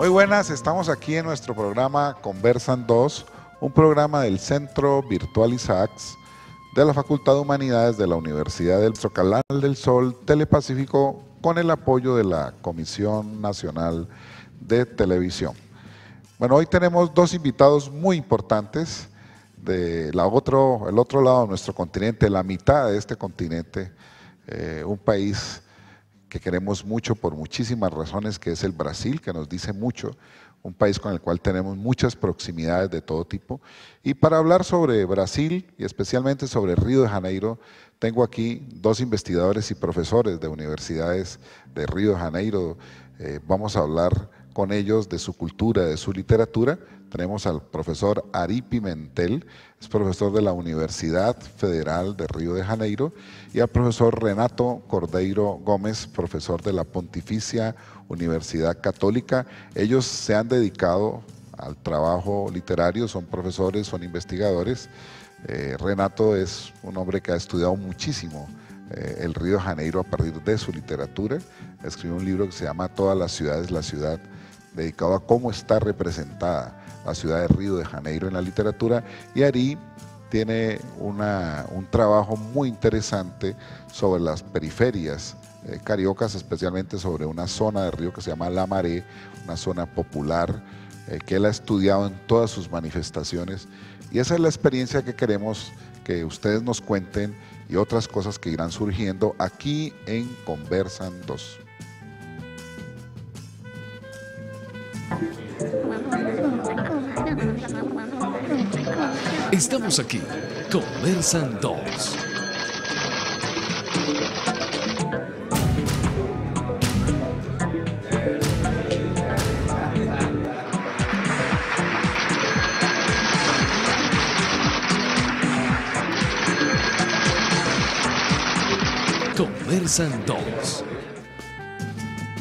Muy buenas, estamos aquí en nuestro programa Conversan 2, un programa del Centro Virtual Isaacs de la Facultad de Humanidades de la Universidad del Canal del Sol Telepacífico con el apoyo de la Comisión Nacional de Televisión. Bueno, hoy tenemos dos invitados muy importantes del otro lado de nuestro continente, la mitad de este continente, un país que queremos mucho por muchísimas razones, que es el Brasil, que nos dice mucho, un país con el cual tenemos muchas proximidades de todo tipo. Y para hablar sobre Brasil y especialmente sobre Río de Janeiro, tengo aquí dos investigadores y profesores de universidades de Río de Janeiro. Vamos a hablar con ellos de su cultura, de su literatura. Tenemos al profesor Ari Pimentel, es profesor de la Universidad Federal de Río de Janeiro, y al profesor Renato Cordeiro Gómez, profesor de la Pontificia Universidad Católica. Ellos se han dedicado al trabajo literario, son profesores, son investigadores. Renato es un hombre que ha estudiado muchísimo el Río de Janeiro a partir de su literatura. Escribió un libro que se llama Todas las ciudades, la ciudad, dedicado a cómo está representada la ciudad de Río de Janeiro en la literatura. Y Ari tiene un trabajo muy interesante sobre las periferias cariocas, especialmente sobre una zona de Río que se llama La Maré, una zona popular que él ha estudiado en todas sus manifestaciones. Y esa es la experiencia que queremos que ustedes nos cuenten y otras cosas que irán surgiendo aquí en Conversan 2. Estamos aquí, Conversan 2. Conversan 2.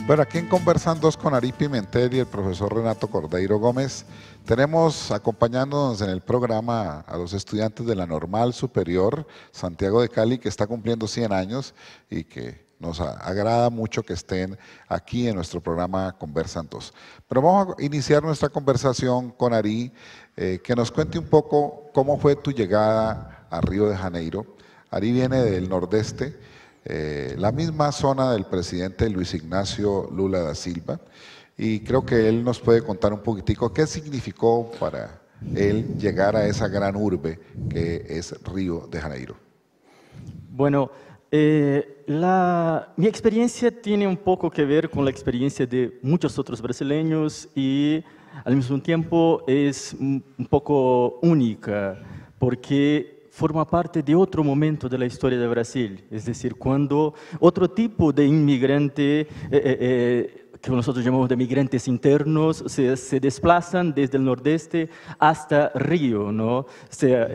Bueno, aquí en Conversan 2 con Ari Pimentel y el profesor Renato Cordeiro Gómez, tenemos acompañándonos en el programa a los estudiantes de la Normal Superior Santiago de Cali, que está cumpliendo 100 años y que nos agrada mucho que estén aquí en nuestro programa Conversan 2. Pero vamos a iniciar nuestra conversación con Ari, que nos cuente un poco cómo fue tu llegada a Río de Janeiro. Ari viene del nordeste, la misma zona del presidente Luis Ignacio Lula da Silva, y creo que él nos puede contar un poquitico qué significó para él llegar a esa gran urbe que es Río de Janeiro. Bueno, mi experiencia tiene un poco que ver con la experiencia de muchos otros brasileños y al mismo tiempo es un poco única porque forma parte de otro momento de la historia de Brasil, es decir, cuando otro tipo de inmigrante, que nosotros llamamos de migrantes internos, se desplazan desde el nordeste hasta Río, ¿no? O sea,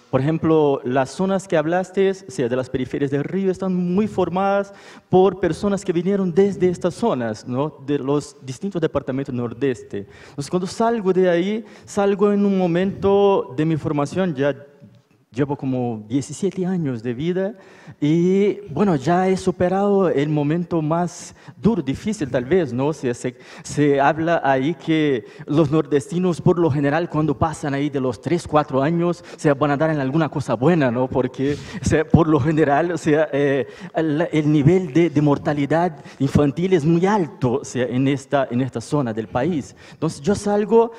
por ejemplo, las zonas que hablaste, o sea, de las periferias del río, están muy formadas por personas que vinieron desde estas zonas, ¿no? De los distintos departamentos nordeste. Entonces, cuando salgo de ahí, salgo en un momento de mi formación, ya llevo como 17 años de vida y, bueno, ya he superado el momento más duro, difícil tal vez, ¿no? Se habla ahí que los nordestinos, por lo general, cuando pasan ahí de los 3, 4 años, se van a dar en alguna cosa buena, ¿no? Porque, por lo general, el nivel de mortalidad infantil es muy alto, en esta zona del país. Entonces, yo salgo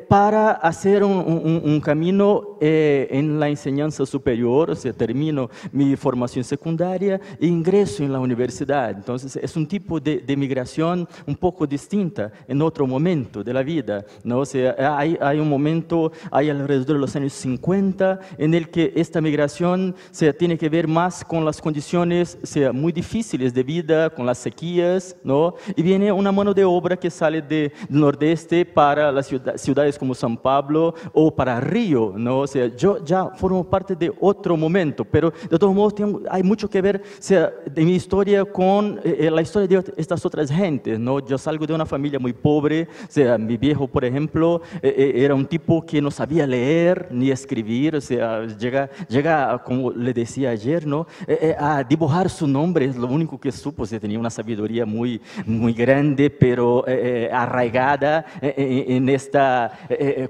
para hacer un camino en la enseñanza superior, o sea, termino mi formación secundaria e ingreso en la universidad. Entonces, es un tipo de migración un poco distinta en otro momento de la vida, ¿no? O sea, hay un momento, hay alrededor de los años 50, en el que esta migración tiene que ver más con las condiciones muy difíciles de vida, con las sequías, ¿no? Y viene una mano de obra que sale del nordeste para las ciudades como São Paulo o para Río, ¿no? O sea, yo ya formo parte de otro momento, pero de todos modos hay mucho que ver, o sea, de mi historia con la historia de estas otras gentes, ¿no? Yo salgo de una familia muy pobre, o sea, mi viejo, por ejemplo, era un tipo que no sabía leer ni escribir, o sea, llega como le decía ayer, ¿no? A dibujar su nombre, es lo único que supo, o sea, tenía una sabiduría muy grande, pero arraigada en esta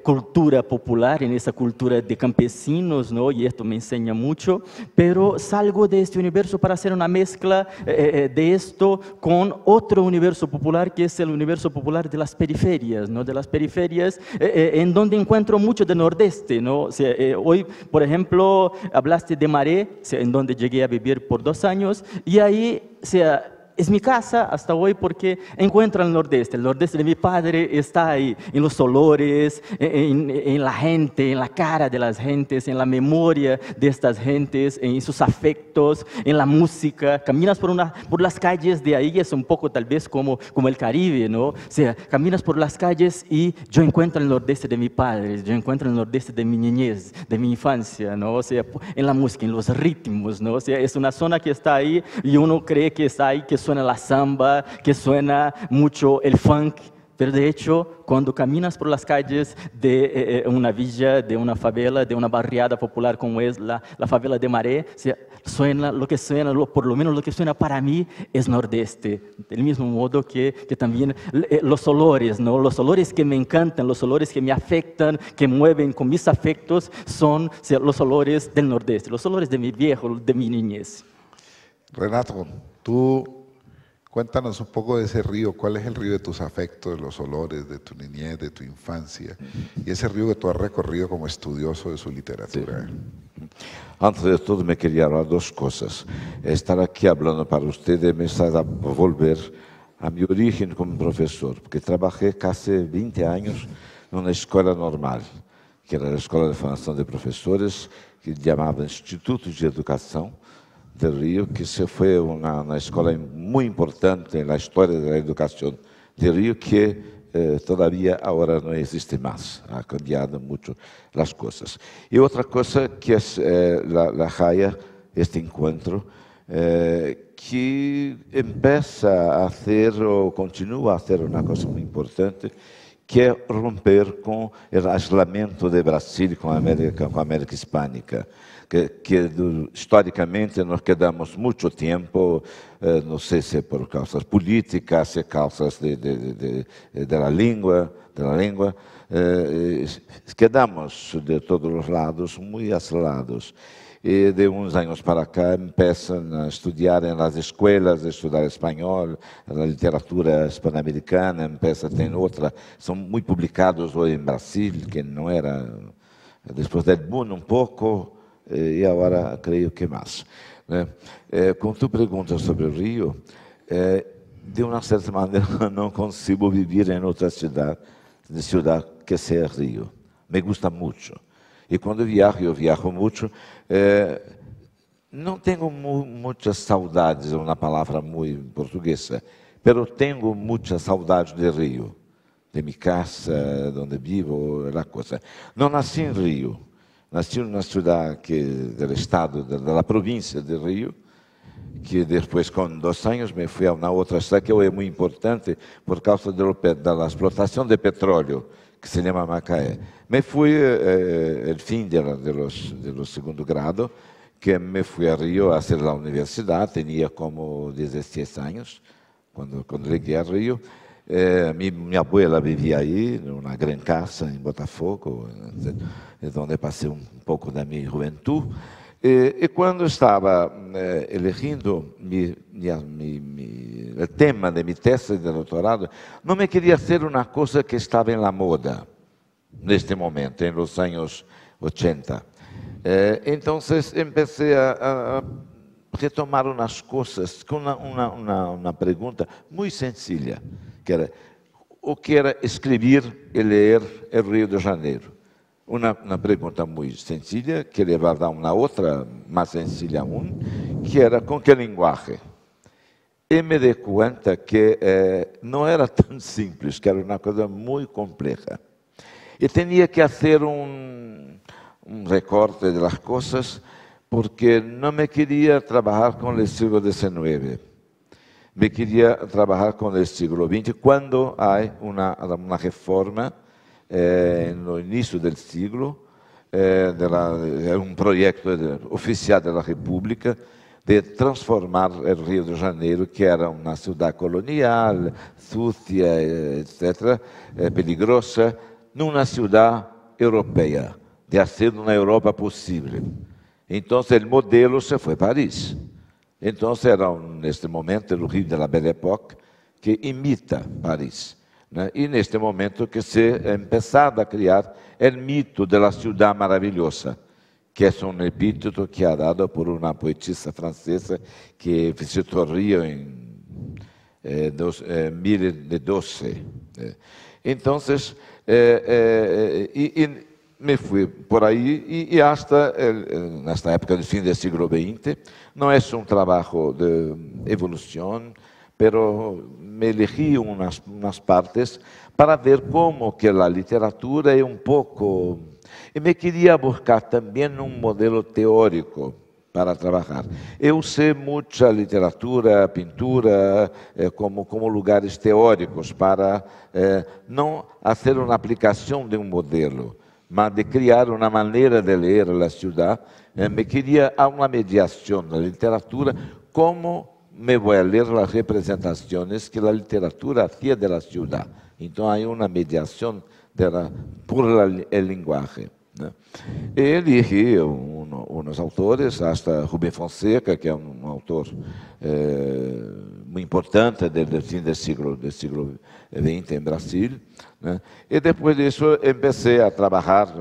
cultura popular, en esta cultura de campesinos, ¿no? Y esto me enseña mucho, pero salgo de este universo para hacer una mezcla de esto con otro universo popular, que es el universo popular de las periferias, ¿no? De las periferias, en donde encuentro mucho del Nordeste, ¿no? O sea, hoy, por ejemplo, hablaste de Maré, o sea, en donde llegué a vivir por 2 años, y ahí, o sea, es mi casa hasta hoy porque encuentro el Nordeste de mi padre está ahí, en los olores, en la gente, en la cara de las gentes, en la memoria de estas gentes, en sus afectos, en la música. Caminas por las calles de ahí, es un poco tal vez como el Caribe, ¿no? O sea, caminas por las calles y yo encuentro el Nordeste de mi padre, yo encuentro el Nordeste de mi niñez, de mi infancia, ¿no? O sea, en la música, en los ritmos, ¿no? O sea, es una zona que está ahí y uno cree que está ahí, que suena la samba, que suena mucho el funk, pero de hecho, cuando caminas por las calles de una villa, de una favela, de una barriada popular como es la favela de Maré, suena, por lo menos lo que suena para mí es Nordeste, del mismo modo que también los olores, ¿no? Los olores que me encantan, los olores que me afectan, que mueven con mis afectos, son los olores del Nordeste, los olores de mi viejo, de mi niñez. Renato, tú cuéntanos un poco de ese río. ¿Cuál es el río de tus afectos, de los olores, de tu niñez, de tu infancia? Y ese río que tú has recorrido como estudioso de su literatura. Sí. Antes de todo me quería hablar 2 cosas. Estar aquí hablando para ustedes me está a volver a mi origen como profesor, porque trabajé casi 20 años en una escuela normal, que era la Escola de Formação de Profesores, que llamaba Instituto de Educação del Río, que se fue una escuela muy importante en la historia de la educación del Río, que todavía ahora no existe más, ha cambiado mucho las cosas. Y otra cosa que es la JAIA, este encuentro, que empieza a hacer o continúa a hacer una cosa muy importante, que es romper con el aislamiento de Brasil con América Hispánica. Que historicamente nos quedamos mucho tiempo, no sé si por causas políticas, si causas de la lengua, quedamos de todos los lados muy aislados. Y de unos años para acá empiezan a estudiar en las escuelas, a estudiar español, la literatura hispanoamericana, empieza a tener otra, son muy publicados hoy en Brasil, que no era, después del boom un poco, e agora creio que mais. Quando tu perguntas sobre o Rio, de uma certa maneira não consigo viver em outra cidade que seja Rio. Me gusta muito. E quando eu viajo muito, não tenho muitas saudades, é uma palavra muito portuguesa, mas tenho muitas saudades de Rio, de minha casa, onde vivo, a coisa. Não nasci em Rio. Nasci numa cidade do estado, da província de Rio, que depois, com 2 anos, me fui a uma outra cidade que é muito importante por causa da explotação de petróleo, que se chama Macaé. Me fui no fim do segundo grado, que me fui a Rio a fazer a universidade, tinha como 16 anos, quando cheguei a Rio. Minha abuela vivia aí, numa grande casa em Botafogo, onde passei um pouco da minha juventude. E quando estava elegendo o tema de minha tese de doutorado, não me queria ser uma coisa que estava na moda, neste momento, nos anos 80. Então, comecei a retomar umas coisas com uma pergunta muito sencilla, que era o que era escrever e ler o Rio de Janeiro. Uma pergunta muito sencilla, que levava a uma outra, mais sencilla aún, que era com que linguagem? E me dei conta que não era tão simples, que era uma coisa muito complexa. E tinha que fazer recorte de las cosas porque no me quería trabajar con el siglo XIX. Me quería trabajar con el siglo XX cuando hay una reforma en el inicio del siglo, un proyecto oficial de la República de transformar el Río de Janeiro, que era una ciudad colonial, sucia, etc., peligrosa, en una ciudad europea, de hacer una Europa posible. Entonces el modelo se fue a París. Entonces era neste momento el Rio de la Belle Époque que imita París. ¿No? Y en este momento que se ha empezado a crear el mito de la ciudad maravillosa, que es un epíteto que ha dado por una poetisa francesa que visitó Río en 2012. Entonces, me fui por aí e hasta nesta época do fim do século XX. Não é um trabalho de evolução, pero me elegí umas partes para ver como que a literatura é pouco... E me queria buscar também modelo teórico para trabalhar. Eu sei muita literatura, pintura, como lugares teóricos para não fazer uma aplicação de modelo, mas de criar uma maneira de ler a cidade. Me queria uma mediação da literatura, como me vou a ler as representações que a literatura fazia da cidade. Então, há uma mediação por a linguagem. Né? Elegi uns autores, hasta Rubem Fonseca, que é autor muito importante do fim do século XX em Brasil. Né? E depois disso, comecei a trabalhar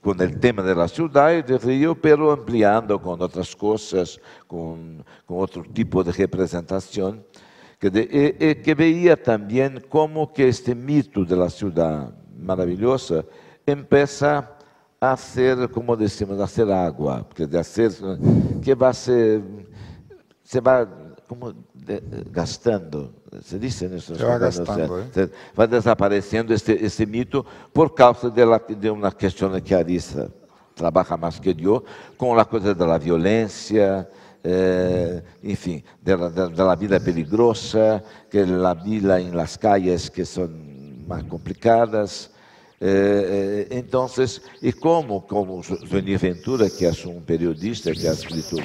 com o tema da cidade de Rio, pero ampliando com outras coisas, com outro tipo de representação, que veia também como que este mito da cidade maravilhosa empieza a ser, como decimos, a ser água, que se vai como gastando, se diz isso? Se vai gastando, vai desaparecendo esse mito por causa de uma questão que a Arisa trabalha mais que eu, com a coisa da violência, enfim, da vida peligrosa, que a vida em las calles que são mais complicadas. Então, e como Joanir Ventura, que é um periodista que ha escrito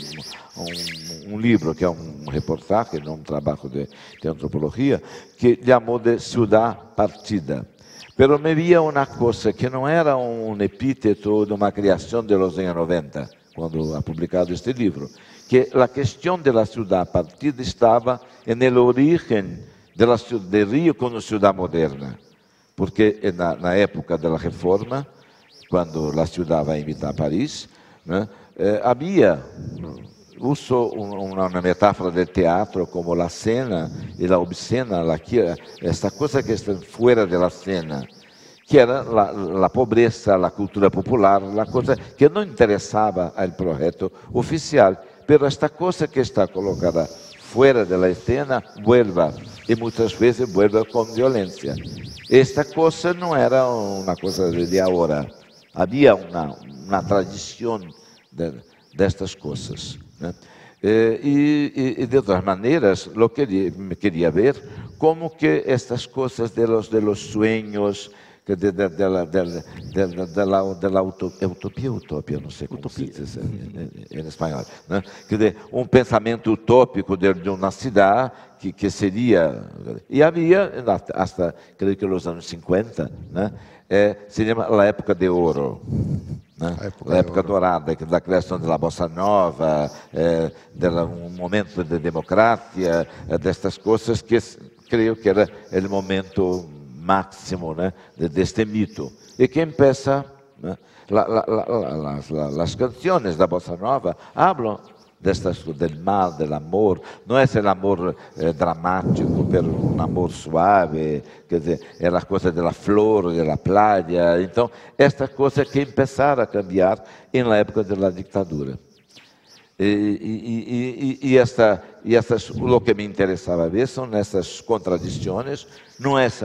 um livro, que é reportagem, não trabalho de antropologia, que chamou de Ciudad Partida. Pero me via uma coisa que não era epíteto de uma criação de los anos 90, quando ha publicado este livro, que a questão da Ciudad Partida estava no origen de Rio como ciudad moderna. Porque na época da reforma, quando a cidade vai imitar Paris, né, havia, uso uma metáfora de teatro como a cena e a obscena, esta coisa que está fora da cena, que era a pobreza, a cultura popular, a coisa que não interessava ao projeto oficial, mas esta coisa que está colocada fora da cena vuelva, e muitas vezes vuelva com violência. Esta coisa não era uma coisa de agora. Havia uma tradição destas coisas. Né? E de outras maneiras, queria ver como que estas coisas de los sueños, utopia, não sei como se diz em espanhol, né? Pensamento utópico de uma cidade que seria... E havia, até creio que nos anos 50, né? Se chama a época de ouro. Né? A época dourada, da criação da Bossa Nova, um momento de democracia, destas coisas que creio que era o momento máximo, né, deste mito. E que começa, né, as canções da Bossa Nova falam del mal, del amor. Não é esse amor dramático, mas um amor suave, quer dizer, é a coisa da flor, da praia. Então, esta coisa que começaram a cambiar na época da ditadura. Lo que me interesaba ver son estas contradicciones. No es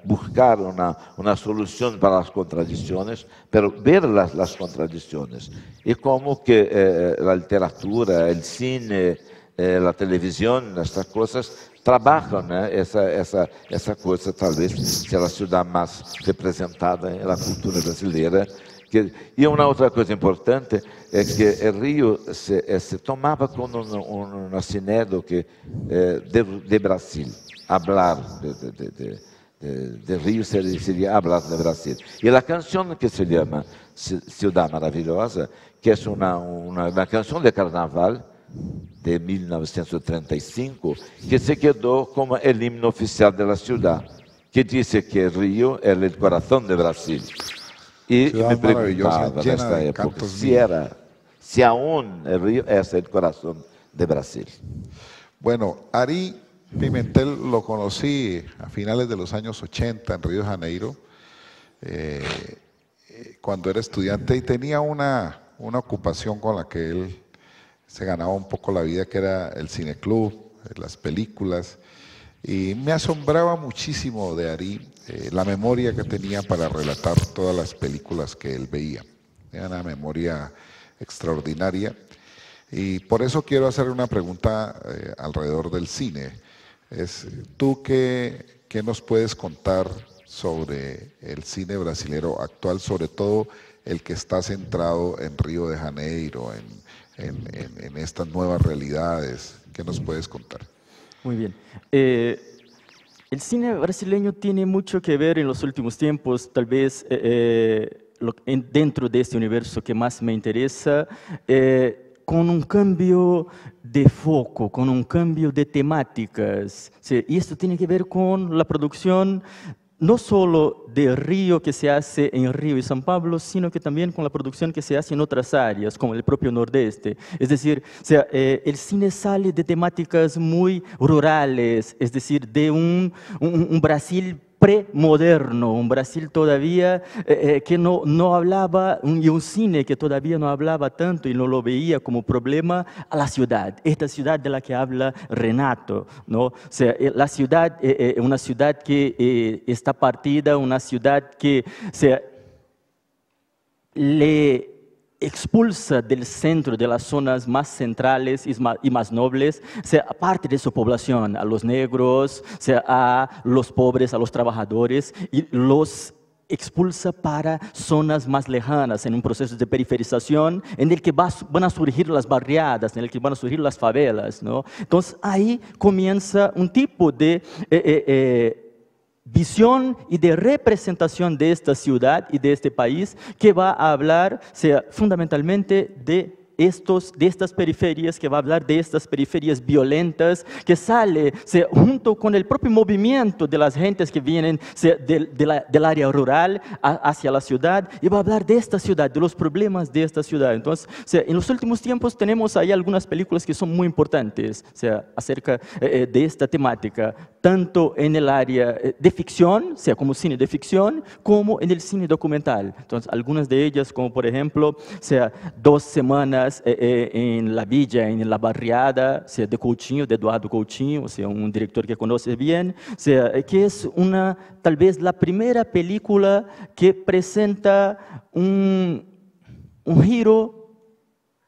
buscar una solución para las contradicciones, pero ver las contradicciones. Y cómo que la literatura, el cine, la televisión, estas cosas trabajan esa cosa, tal vez sea la ciudad más representada en la cultura brasileña. Y una otra cosa importante es que el Río se tomaba como un acinedo de Brasil. Hablar de Río sería hablar de Brasil. Y la canción que se llama Ciudad Maravillosa, que es una canción de carnaval de 1935, que se quedó como el himno oficial de la ciudad, que dice que el Río es el corazón de Brasil. Y me preguntaba en esta época si aún el Río es el corazón de Brasil. Bueno, Ari Pimentel lo conocí a finales de los años 80 en Río de Janeiro, cuando era estudiante, y tenía una ocupación con la que él se ganaba un poco la vida, que era el cineclub, las películas, y me asombraba muchísimo de Ari la memoria que tenía para relatar todas las películas que él veía. Era una memoria extraordinaria, y por eso quiero hacer una pregunta alrededor del cine. ¿Tú qué nos puedes contar sobre el cine brasilero actual, sobre todo el que está centrado en Río de Janeiro, en estas nuevas realidades? ¿Qué nos puedes contar? Muy bien. El cine brasileño tiene mucho que ver en los últimos tiempos, tal vez dentro de este universo que más me interesa, con un cambio de foco, con un cambio de temáticas. Sí, y esto tiene que ver con la producción no solo de Río que se hace en Río y San Pablo, sino que también con la producción que se hace en otras áreas, como el propio Nordeste. Es decir, el cine sale de temáticas muy rurales, es decir, de un Brasil premoderno, un Brasil todavía que no hablaba, y un cine que todavía no hablaba tanto y no lo veía como problema a la ciudad, esta ciudad de la que habla Renato, ¿no? O sea, la ciudad, una ciudad que está partida, una ciudad que le expulsa del centro de las zonas más centrales y más nobles, a parte de su población, a los negros, a los pobres, a los trabajadores, y los expulsa para zonas más lejanas, en un proceso de periferización en el que van a surgir las barriadas, en el que van a surgir las favelas, ¿no? Entonces ahí comienza un tipo de visión y de representación de esta ciudad y de este país que va a hablar fundamentalmente de estas periferias, que va a hablar de estas periferias violentas, que sale junto con el propio movimiento de las gentes que vienen del área rural hacia la ciudad, y va a hablar de esta ciudad, de los problemas de esta ciudad. Entonces, en los últimos tiempos tenemos ahí algunas películas que son muy importantes acerca de esta temática, tanto en el área de ficción, como cine de ficción, como en el cine documental. Entonces, algunas de ellas, como por ejemplo, 2 semanas en la villa, en la barriada, de Coutinho, de Eduardo Coutinho, un director que conoces bien, que es tal vez la primera película que presenta un giro,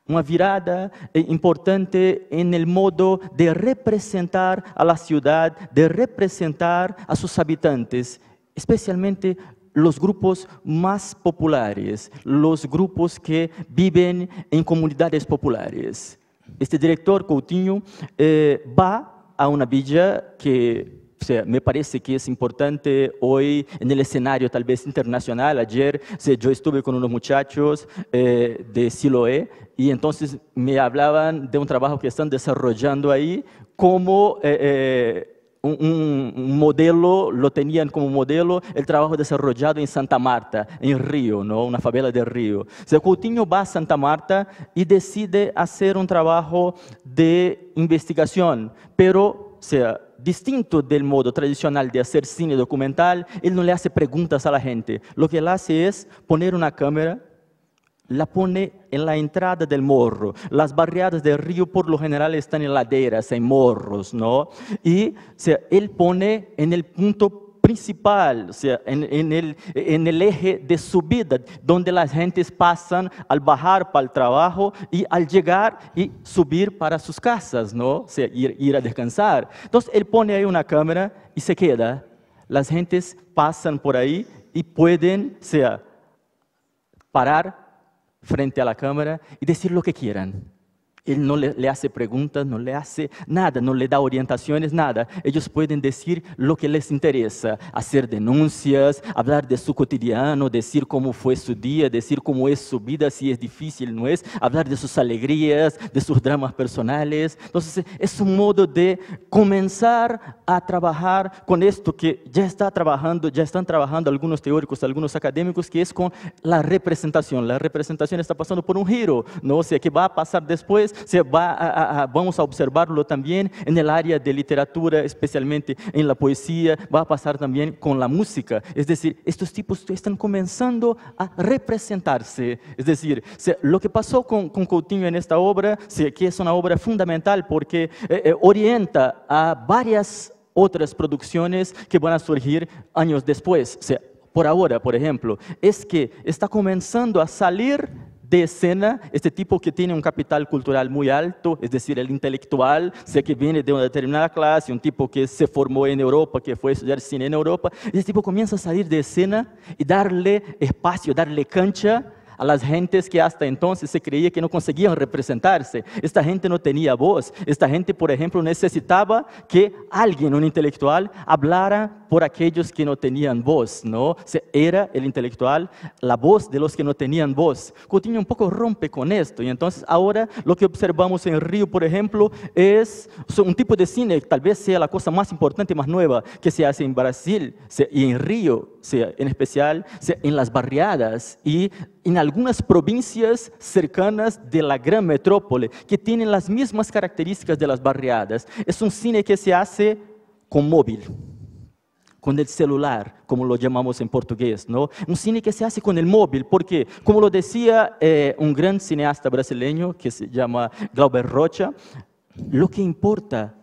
una virada importante en el modo de representar a la ciudad, de representar a sus habitantes, especialmente los grupos más populares, los grupos que viven en comunidades populares. Este director, Coutinho, va a una villa que me parece que es importante hoy en el escenario tal vez internacional. Ayer yo estuve con unos muchachos de Siloé y entonces me hablaban de un trabajo que están desarrollando ahí como un modelo, lo tenían como modelo el trabajo desarrollado en Santa Marta, en Río, ¿no? Una favela de Río. Coutinho va a Santa Marta y decide hacer un trabajo de investigación, pero distinto del modo tradicional de hacer cine documental. Él no le hace preguntas a la gente. Lo que él hace es poner una cámara la pone en la entrada del morro. Las barriadas del río por lo general están en laderas, en morros, ¿no? Y él pone en el punto principal, o sea, en el eje de subida, donde las gentes pasan al bajar para el trabajo y al llegar y subir para sus casas, ¿no? O sea, ir a descansar. Entonces, él pone ahí una cámara y se queda. Las gentes pasan por ahí y pueden, o sea, parar frente a la cámara y decir lo que quieran. Él no le hace preguntas, no le hace nada, no le da orientaciones, nada. Ellos pueden decir lo que les interesa, hacer denuncias, hablar de su cotidiano, decir cómo fue su día, decir cómo es su vida, si es difícil, no es, hablar de sus alegrías, de sus dramas personales. Entonces, es un modo de comenzar a trabajar con esto que ya están trabajando algunos teóricos, algunos académicos, que es con la representación. La representación está pasando por un giro, ¿no? O sea, que va a pasar después. Vamos a observarlo también en el área de literatura, especialmente en la poesía, va a pasar también con la música. Es decir, estos tipos están comenzando a representarse. Es decir, lo que pasó con Coutinho en esta obra, que es una obra fundamental porque orienta a varias otras producciones que van a surgir años después. Por ahora, por ejemplo, es que está comenzando a salir de escena este tipo que tiene un capital cultural muy alto, es decir, el intelectual, que viene de una determinada clase, un tipo que se formó en Europa, que fue a estudiar cine en Europa. Este tipo comienza a salir de escena y darle espacio, darle cancha a las gentes que hasta entonces se creía que no conseguían representarse. Esta gente no tenía voz. Esta gente, por ejemplo, necesitaba que alguien, un intelectual, hablara por aquellos que no tenían voz, ¿no? Era el intelectual la voz de los que no tenían voz. Coutinho un poco rompe con esto, y entonces ahora lo que observamos en Río, por ejemplo, es un tipo de cine, tal vez sea la cosa más importante y más nueva que se hace en Brasil y en Río, en especial en las barriadas y en algunas provincias cercanas de la gran metrópole, que tienen las mismas características de las barriadas. Es un cine que se hace con móvil, con el celular, como lo llamamos en portugués, ¿no? Un cine que se hace con el móvil, porque, como lo decía un gran cineasta brasileño que se llama Glauber Rocha, lo que importa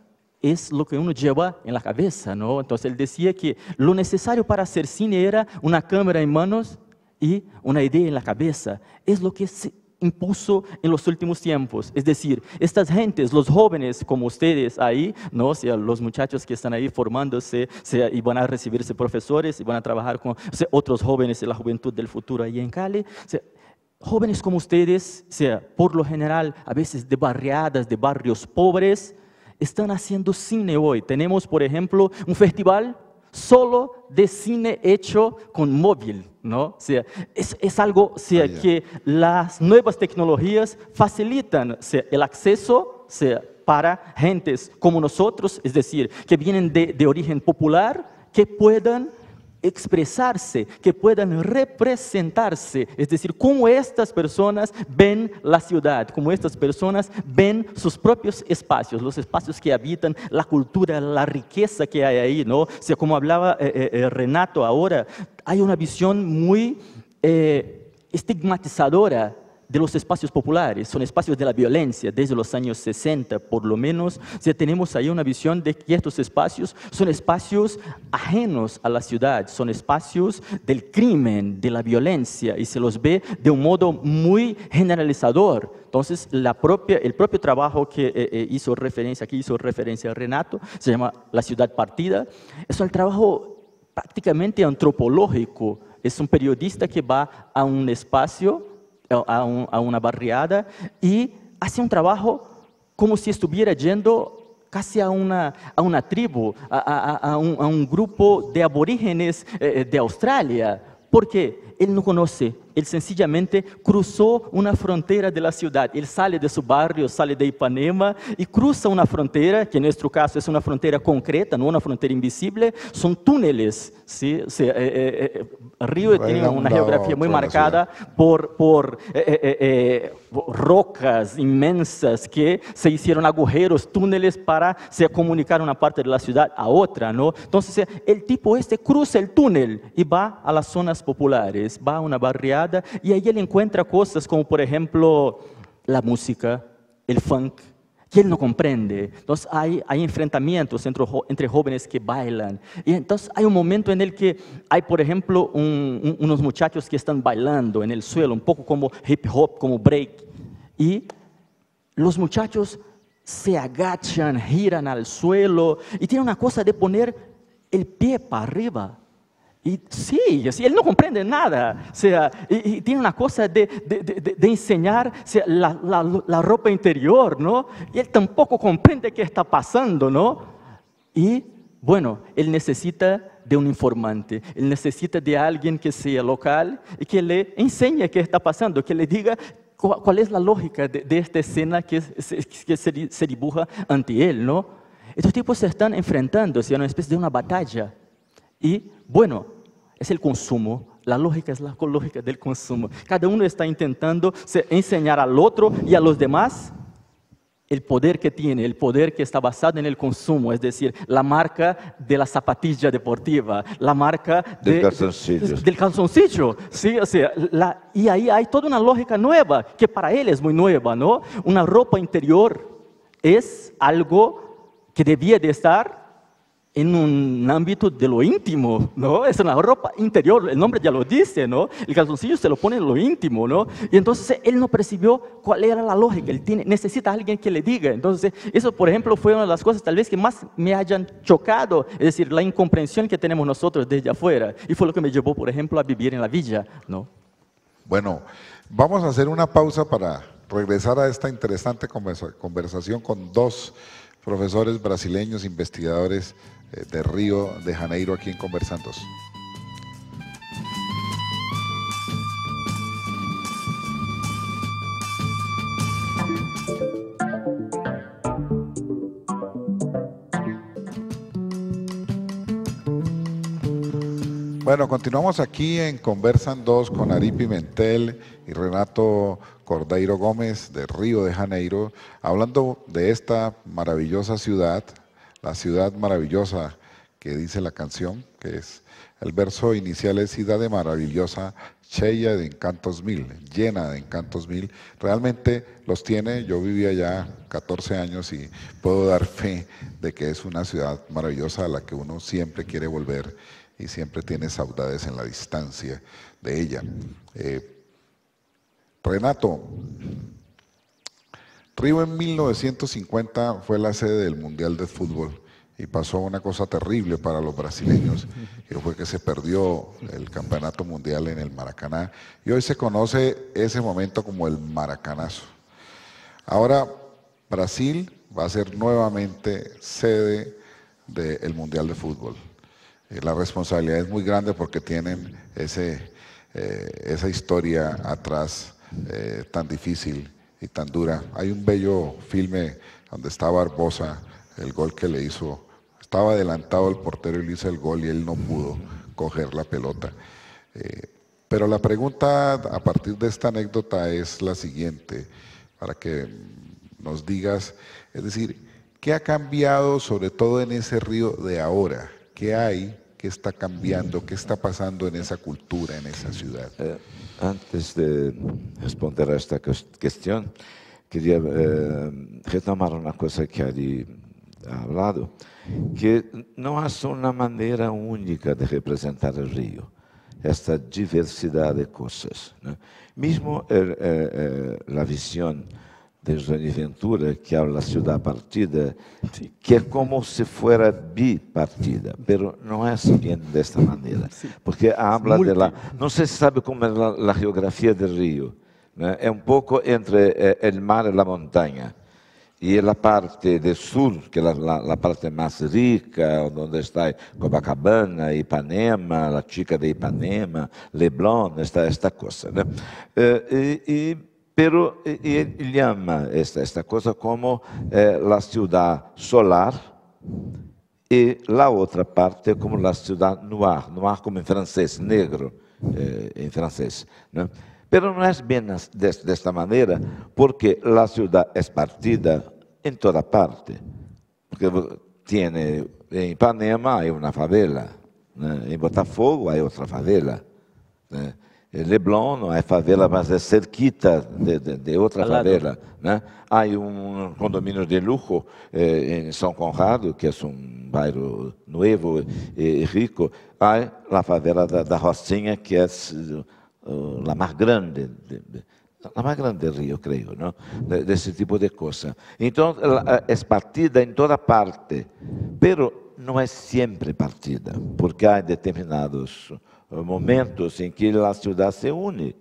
es lo que uno lleva en la cabeza, ¿no? Entonces él decía que lo necesario para hacer cine era una cámara en manos y una idea en la cabeza. Es lo que se impuso en los últimos tiempos. Es decir, estas gentes, los jóvenes como ustedes ahí, ¿no? O sea, los muchachos que están ahí formándose, y van a recibirse profesores y van a trabajar con otros jóvenes de la juventud del futuro ahí en Cali. Jóvenes como ustedes, por lo general, a veces de barriadas, de barrios pobres, están haciendo cine hoy. Tenemos, por ejemplo, un festival solo de cine hecho con móvil, ¿no? O sea, es algo que las nuevas tecnologías facilitan el acceso para gentes como nosotros, es decir, que vienen de origen popular, que puedan expresarse, que puedan representarse, es decir, cómo estas personas ven la ciudad, cómo estas personas ven sus propios espacios, los espacios que habitan, la cultura, la riqueza que hay ahí, ¿no? O sea, como hablaba Renato ahora, hay una visión muy estigmatizadora de los espacios populares, son espacios de la violencia desde los años 60 por lo menos. O sea, tenemos ahí una visión de que estos espacios son espacios ajenos a la ciudad, son espacios del crimen, de la violencia, y se los ve de un modo muy generalizador. Entonces, el propio trabajo que hizo referencia a Renato, se llama La ciudad partida, es un trabajo prácticamente antropológico. Es un periodista que va a un espacio, a una barriada, y hace un trabajo como si estuviera yendo casi a una tribu, a un grupo de aborígenes de Australia, porque él no conoce, él sencillamente cruzó una frontera de la ciudad. Él sale de su barrio, sale de Ipanema y cruza una frontera, que en nuestro caso es una frontera concreta, no una frontera invisible, son túneles, ¿sí? Río tiene una geografía muy marcada por rocas inmensas que se hicieron agujeros, túneles para comunicar una parte de la ciudad a otra, ¿no? Entonces el tipo cruza el túnel y va a las zonas populares, va a una barriada variada, y ahí él encuentra cosas como, por ejemplo, la música, el funk, que él no comprende. Entonces hay enfrentamientos entre jóvenes que bailan. Y entonces hay un momento en el que hay, por ejemplo, unos muchachos que están bailando en el suelo, un poco como hip hop, como break. Y los muchachos se agachan, giran al suelo y tienen una cosa de poner el pie para arriba. Y sí, él no comprende nada, o sea, y tiene una cosa de enseñar, o sea, la ropa interior, ¿no? Y él tampoco comprende qué está pasando, ¿no? Y bueno, él necesita de un informante, él necesita de alguien que sea local y que le enseñe qué está pasando, que le diga cuál es la lógica de esta escena que se dibuja ante él, ¿no? Estos tipos se están enfrentando, o sea, una especie de una batalla. Y bueno, es el consumo, la lógica es la lógica del consumo. Cada uno está intentando enseñar al otro y a los demás el poder que tiene, el poder que está basado en el consumo, es decir, la marca de la zapatilla deportiva, la marca del calzoncillo. Del calzoncillo, ¿sí? O sea, y ahí hay toda una lógica nueva, que para él es muy nueva, ¿no? Una ropa interior es algo que debía de estar en un ámbito de lo íntimo, ¿no? Es una ropa interior, el nombre ya lo dice, ¿no? El calzoncillo se lo pone en lo íntimo, ¿no? Y entonces él no percibió cuál era la lógica, él necesita a alguien que le diga. Entonces, eso, por ejemplo, fue una de las cosas tal vez que más me hayan chocado, es decir, la incomprensión que tenemos nosotros desde afuera. Y fue lo que me llevó, por ejemplo, a vivir en la villa, ¿no? Bueno, vamos a hacer una pausa para regresar a esta interesante conversación con dos profesores brasileños, investigadores de Río de Janeiro, aquí en Conversandos. Bueno, continuamos aquí en Conversan 2 con Ari Pimentel y Renato Cordeiro Gómez de Río de Janeiro, hablando de esta maravillosa ciudad, la ciudad maravillosa que dice la canción, que es, el verso inicial es cidade maravillosa, cheia de encantos mil, llena de encantos mil. Realmente los tiene, yo viví allá 14 años y puedo dar fe de que es una ciudad maravillosa a la que uno siempre quiere volver y siempre tiene saudades en la distancia de ella. Renato, Río en 1950 fue la sede del Mundial de Fútbol y pasó una cosa terrible para los brasileños, que fue que se perdió el campeonato mundial en el Maracaná y hoy se conoce ese momento como el Maracanazo. Ahora Brasil va a ser nuevamente sede del Mundial de Fútbol. La responsabilidad es muy grande porque tienen esa historia atrás tan difícil y tan dura. Hay un bello filme donde está Barbosa, el gol que le hizo, estaba adelantado el portero y le hizo el gol y él no pudo coger la pelota. Pero la pregunta a partir de esta anécdota es la siguiente, para que nos digas, es decir, ¿qué ha cambiado sobre todo en ese Río de ahora? ¿Qué hay? ¿Qué está cambiando? ¿Qué está pasando en esa cultura, en esa ciudad? Antes de responder a esta cuestión, quería retomar una cosa que Ari ha hablado, que no hay una manera única de representar el río, esta diversidad de cosas, ¿no? Mismo la visión de René Ventura, que habla de la ciudad partida, que es como si fuera bipartida, pero no es bien de esta manera, porque habla de la... No se sabe cómo es la geografía del río, ¿no? Es un poco entre el mar y la montaña, y la parte del sur, que es la parte más rica, donde está Copacabana, Ipanema, la chica de Ipanema, Leblon, esta cosa, ¿no? Pero él llama esta cosa como la ciudad solar y la otra parte como la ciudad noir, noir como en francés, negro en francés, ¿no? Pero no es bien de esta manera, porque la ciudad es partida en toda parte. Porque tiene, en Ipanema hay una favela, ¿no? En Botafogo hay otra favela, ¿no? Leblon não é favela, mas é cerquita de outra Al lado. favela, né? Há um condomínio de luxo em São Conrado, que é um bairro novo e rico. Há a favela da Rocinha, que é a mais grande, a mais grande do Rio, creio, não? Desse tipo de coisa. Então, é partida em toda parte, mas não é sempre partida, porque há determinados momentos em que a cidade se une,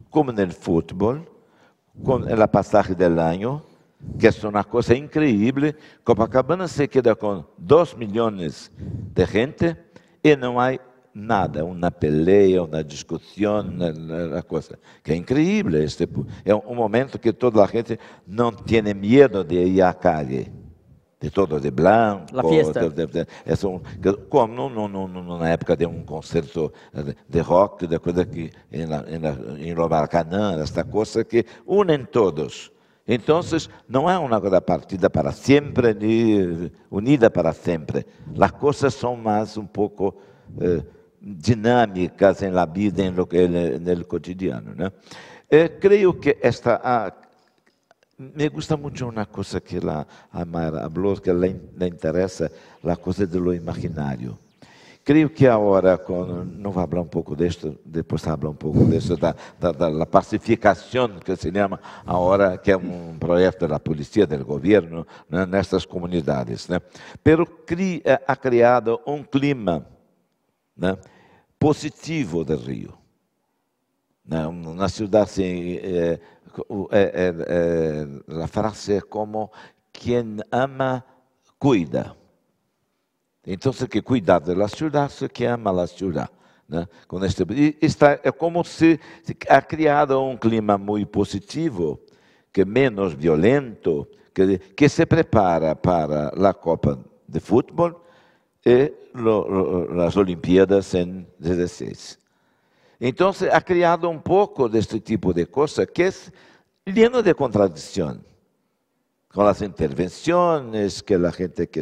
como no futebol, com a passagem do ano, que é uma coisa incrível. Copacabana se queda com 2 milhões de gente e não há nada, uma peleia, uma discussão, uma coisa que é incrível. É um momento que toda a gente não tem medo de ir à calle. De todo de branco. La fiesta. Como na época de um concerto de rock, de coisa que em Maracanã, esta coisa que unem todos. Então, não é uma coisa partida para sempre, nem unida para sempre. As coisas são mais um pouco dinâmicas na vida, no cotidiano, né? Creio que me gusta muito uma coisa que a Mayra falou, que le interessa, a coisa do imaginário. Creio que agora, não vou falar um pouco disto, depois falar um pouco disso, da pacificação, que se chama agora, que é um projeto da polícia, do governo, né, nessas comunidades. Né? Pero ha criado um clima, né, positivo do Rio. Né? Na cidade, assim, a frase é como quem ama, cuida. Então, se que cuidar da cidade, se que ama a cidade. Né? É como se ha criado um clima muito positivo, que é menos violento, que se prepara para a Copa de Futebol e as Olimpíadas em 16. Então, ha criado um pouco deste tipo de coisa que é lleno de contradição, com as intervenções, que a gente que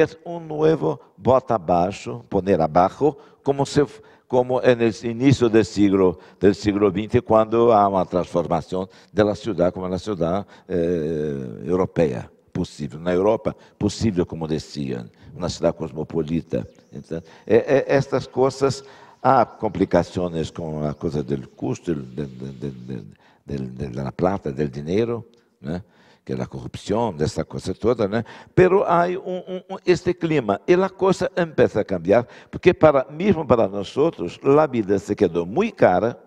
é um novo bota abaixo, poner abaixo, como no início do século XX, quando há uma transformação da cidade como uma cidade europeia. Possível. Na Europa, possível, como diziam, uma cidade cosmopolita. Então, estas coisas... Há complicações com a coisa do custo da plata, do dinheiro, né? Que é a corrupção, dessa coisa toda, né? Pero há este clima e a coisa começa a cambiar, porque mesmo para nós outros, a vida se quedou muito cara.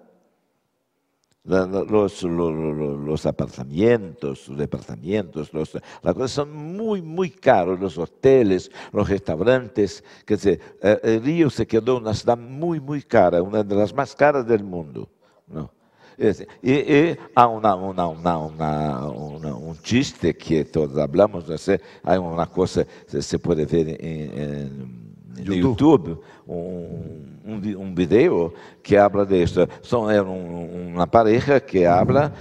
Los apartamentos, los departamentos, las cosas son muy, muy caros, los hoteles, los restaurantes. Quer dizer, Rio se quedou uma cidade muito, muito cara, uma das mais caras do mundo. Não? E há um chiste que todos falamos, há uma coisa que se pode ver no YouTube, um vídeo que habla de esto. É uma pareja que habla,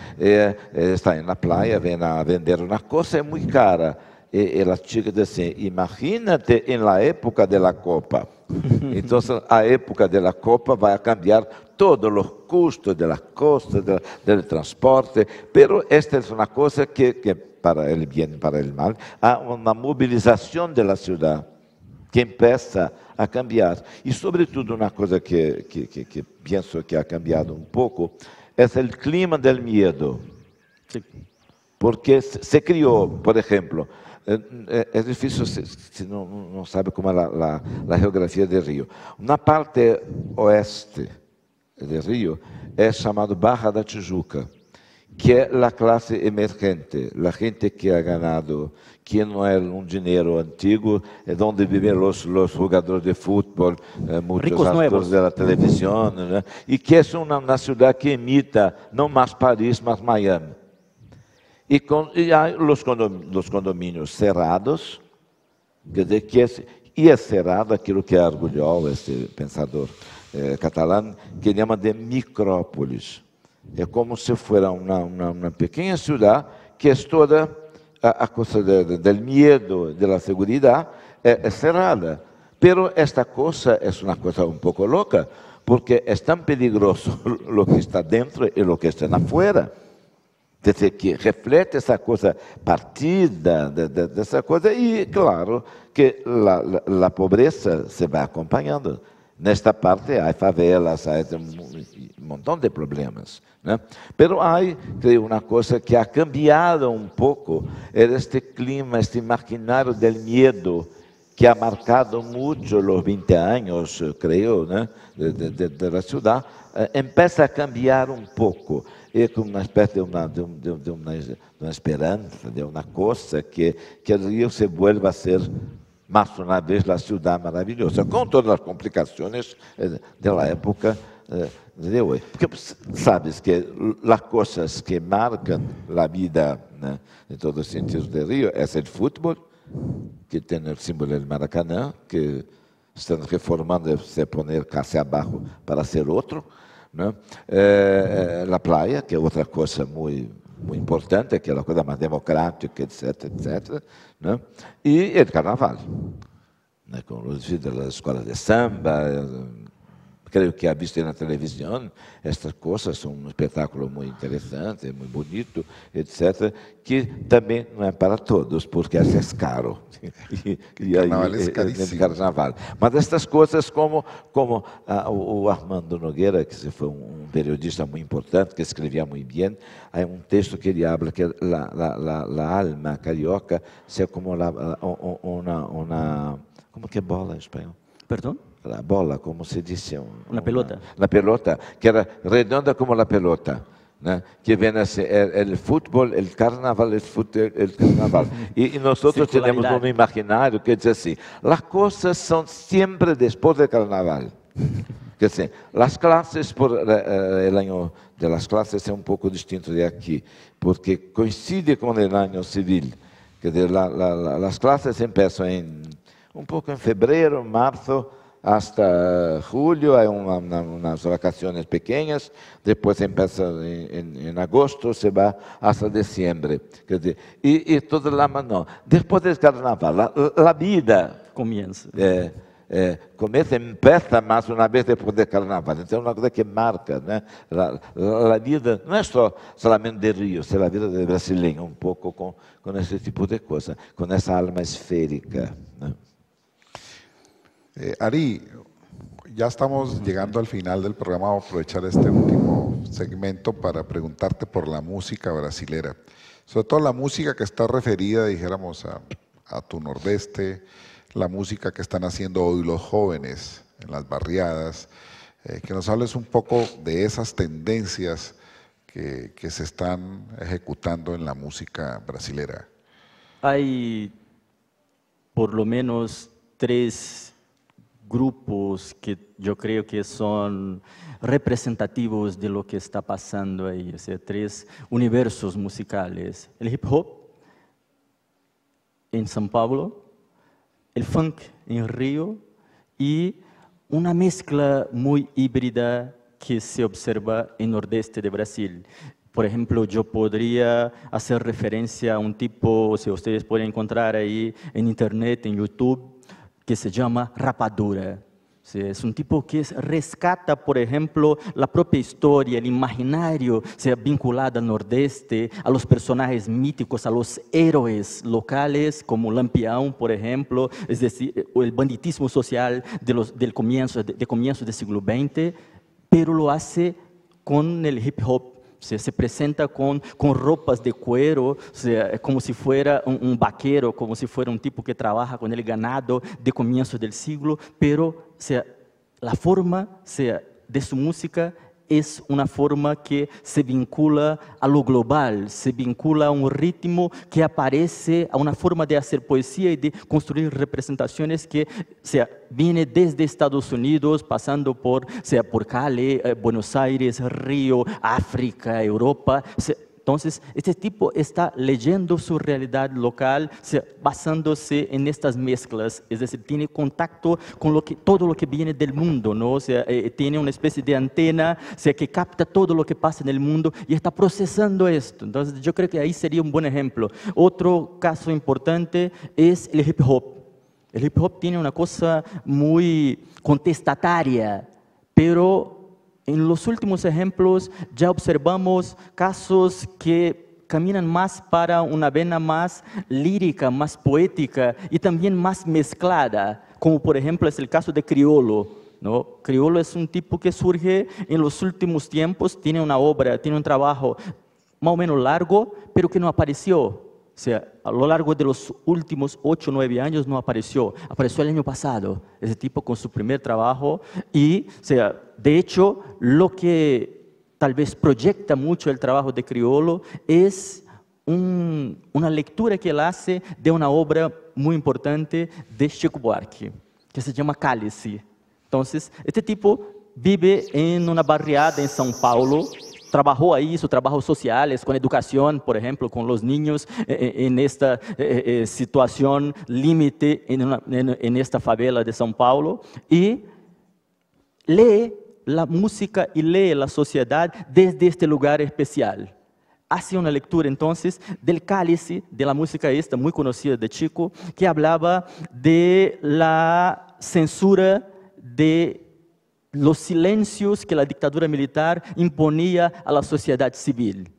está na praia, vem a vender uma coisa muito cara. E a chica diz assim: imagínate na época da Copa. Então, a época da Copa vai cambiar todos os custos das costas, do transporte. Pero esta é uma coisa que para o bem e para o mal, há uma mobilização da cidade que começa a cambiar. E, sobretudo, uma coisa que penso que ha cambiado um pouco é o clima do medo. Porque se criou, por exemplo, é difícil se não sabe como é a geografia de Rio. Na parte oeste de Rio é chamado Barra da Tijuca, que é a classe emergente, a gente que ha ganado, que não é um dinheiro antigo, é onde vivem os jogadores de futebol, muitos atores da televisão, né? E que é uma cidade que imita não mais Paris, mas Miami. E há os condomínios cerrados, quer dizer, e é cerrado aquilo que é Argullol, esse pensador catalão, que chama de micrópolis. É como se fosse uma pequena cidade que é toda a coisa do medo, da segurança, é cerrada. Pero esta coisa é uma coisa um pouco louca, porque es tan peligroso lo que está dentro y lo que está afuera. Desde que reflete essa coisa partida dessa coisa e, claro, que a pobreza se vai acompanhando. Nesta parte há favelas, há montão de problemas, né? Pero há, creio, uma coisa que ha cambiado um pouco, é este clima, este imaginário del miedo que ha marcado muito os 20 anos, creio, né, da cidade, empieza a cambiar um pouco. É como uma espécie de uma esperança, de uma coisa que o Rio se vuelva a ser mais uma vez a cidade maravilhosa, com todas as complicações da época de hoje. Porque sabes que as coisas que marcam a vida, né, em todos os sentidos de Rio é o futebol, que tem o símbolo do Maracanã, que estão reformando, se poner casi abaixo para ser outro, né? A praia, que é outra coisa muito importante, que é uma coisa mais democrática, etc, etc, né? E o carnaval, né? Com os vídeos das escolas de samba, creio que ha visto na televisão, estas coisas são um espetáculo muito interessante, muito bonito, etc., que também não é para todos, porque é caro. E aí, Carnaval é caríssimo. Carnaval. Mas estas coisas como o Armando Nogueira, que foi um periodista muito importante, que escrevia muito bem, há um texto que ele habla que a alma carioca é como uma como que é bola em espanhol? ¿Perdón? La bola, como se dice. Una pelota. La pelota, que era redonda como la pelota. ¿No? Que viene a ser el fútbol, el carnaval, el carnaval. Y nosotros tenemos un imaginario que dice así, las cosas son siempre después del carnaval. Quer dizer, as classes, o ano de las clases é um pouco distinto de aqui, porque coincide com o ano civil. Quer dizer, as classes começam um pouco em fevereiro, março, hasta julho, hay unas vacaciones pequeñas, después empieza en agosto, se va hasta diciembre. Y toda la mano. Después del carnaval, la vida comienza. Empieza más una vez después del carnaval. Entonces es una cosa que marca, ¿no? La vida no es solamente de Río, es la vida del brasileño, un poco con ese tipo de cosas, con esa alma esférica, ¿no? Ari, ya estamos llegando al final del programa. Voy a aprovechar este último segmento para preguntarte por la música brasilera. Sobre todo la música que está referida, dijéramos, a tu nordeste, la música que están haciendo hoy los jóvenes en las barriadas. Que nos hables un poco de esas tendencias que se están ejecutando en la música brasilera. Hay por lo menos 3 grupos que yo creo que son representativos de lo que está pasando ahí, o sea, 3 universos musicales: el hip hop en São Paulo, el funk en Río y una mezcla muy híbrida que se observa en nordeste de Brasil. Por ejemplo, yo podría hacer referencia a un tipo, si ustedes pueden encontrar ahí en internet, en YouTube, que se llama Rapadura. Sí, es un tipo que rescata, por ejemplo, la propia historia, el imaginario, sea vinculado al nordeste, a los personajes míticos, a los héroes locales, como Lampião, por ejemplo, es decir, el banditismo social del comienzo del siglo XX, pero lo hace con el hip hop. Se presenta con ropas de cuero, o sea, como si fuera un vaquero, como si fuera un tipo que trabaja con el ganado de comienzo del siglo, pero o sea, la forma de su música es una forma que se vincula a lo global, se vincula a un ritmo que aparece, a una forma de hacer poesía y de construir representaciones que viene desde Estados Unidos, pasando por Cali, Buenos Aires, Río, África, Europa. Entonces, este tipo está leyendo su realidad local, basándose en estas mezclas, es decir, tiene contacto con todo lo que viene del mundo, ¿no? O sea, tiene una especie de antena, que capta todo lo que pasa en el mundo y está procesando esto. Entonces, yo creo que ahí sería un buen ejemplo. Otro caso importante es el hip hop. El hip hop tiene una cosa muy contestataria, pero en los últimos ejemplos ya observamos casos que caminan más para una vena más lírica, más poética y también más mezclada, como por ejemplo es el caso de Criolo, ¿no? Criolo es un tipo que surge en los últimos tiempos, tiene una obra, tiene un trabajo más o menos largo, pero que no apareció. O sea, a lo largo de los últimos 8 o 9 años no apareció. Apareció el año pasado, ese tipo con su primer trabajo. Y, o sea, de hecho, lo que tal vez proyecta mucho el trabajo de Criolo es una lectura que él hace de una obra muy importante de Chico Buarque, que se llama Cálice. Entonces, este tipo vive en una barriada en São Paulo, trabajó ahí, hizo trabajos sociales, con educación, por ejemplo, con los niños en esta situación límite en esta favela de São Paulo, y lee la música y lee la sociedad desde este lugar especial. Hace una lectura entonces del Cálice, de la música esta muy conocida de Chico, que hablaba de la censura de los silencios que la dictadura militar imponía a la sociedad civil.